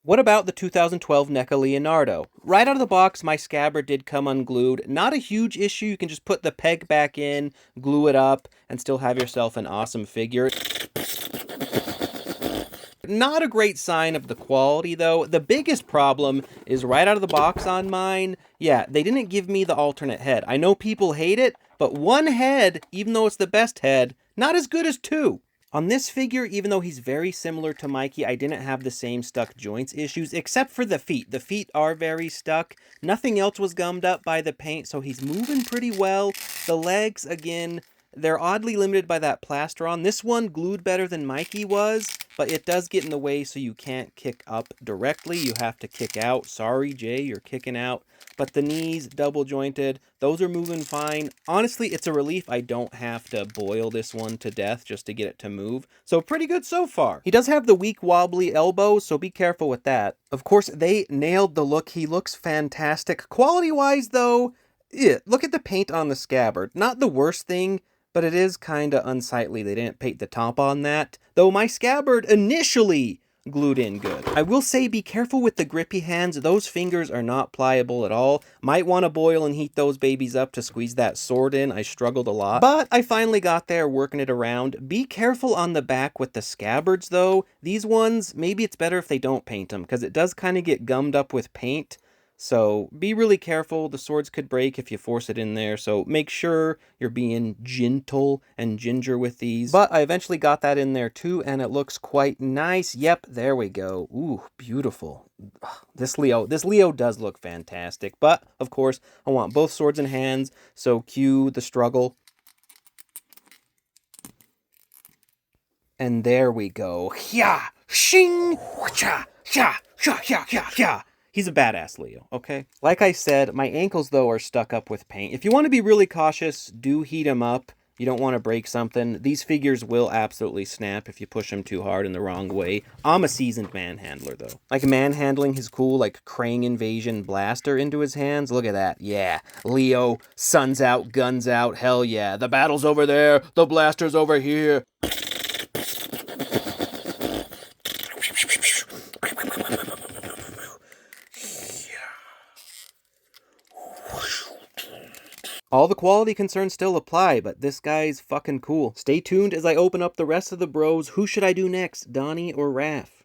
What about the 2012 NECA Leonardo? Right out of the box, my scabbard did come unglued. Not a huge issue, you can just put the peg back in, glue it up, and still have yourself an awesome figure. Not a great sign of the quality, though. The biggest problem is right out of the box on mine. Yeah, they didn't give me the alternate head. I know people hate it, but one head, even though it's the best head, not as good as two. On this figure, even though he's very similar to Mikey, I didn't have the same stuck joints issues, except for the feet. The feet are very stuck. Nothing else was gummed up by the paint, so he's moving pretty well. The legs, again, they're oddly limited by that plaster on. This one glued better than Mikey was, but it does get in the way so you can't kick up directly. You have to kick out. Sorry, Jay, you're kicking out. But the knees, double jointed, those are moving fine. Honestly, it's a relief I don't have to boil this one to death just to get it to move. So pretty good so far. He does have the weak wobbly elbows, so be careful with that. Of course, they nailed the look. He looks fantastic. Quality-wise, though, look at the paint on the scabbard. Not the worst thing, but it is kinda unsightly. They didn't paint the top on that. Though my scabbard initially glued in good. I will say be careful with the grippy hands. Those fingers are not pliable at all. Might want to boil and heat those babies up to squeeze that sword in. I struggled a lot, but I finally got there working it around. Be careful on the back with the scabbards though. These ones, maybe it's better if they don't paint them because it does kind of get gummed up with paint. So be really careful. The swords could break if you force it in there. So make sure you're being gentle and ginger with these. But I eventually got that in there too, and it looks quite nice. Yep, there we go. Ooh, beautiful. This Leo does look fantastic. But of course, I want both swords in hands. So cue the struggle. And there we go. Hya! Shing! Cha! Cha! Cha! Cha! Cha! Cha! He's a badass Leo, okay? Like I said, my ankles, though, are stuck up with paint. If you want to be really cautious, do heat them up. You don't want to break something. These figures will absolutely snap if you push them too hard in the wrong way. I'm a seasoned manhandler, though. Like manhandling his cool, like, Krang Invasion blaster into his hands. Look at that. Yeah. Leo, sun's out, guns out. Hell yeah. The battle's over there. The blaster's over here. All the quality concerns still apply, but this guy's fucking cool. Stay tuned as I open up the rest of the bros. Who should I do next, Donnie or Raph?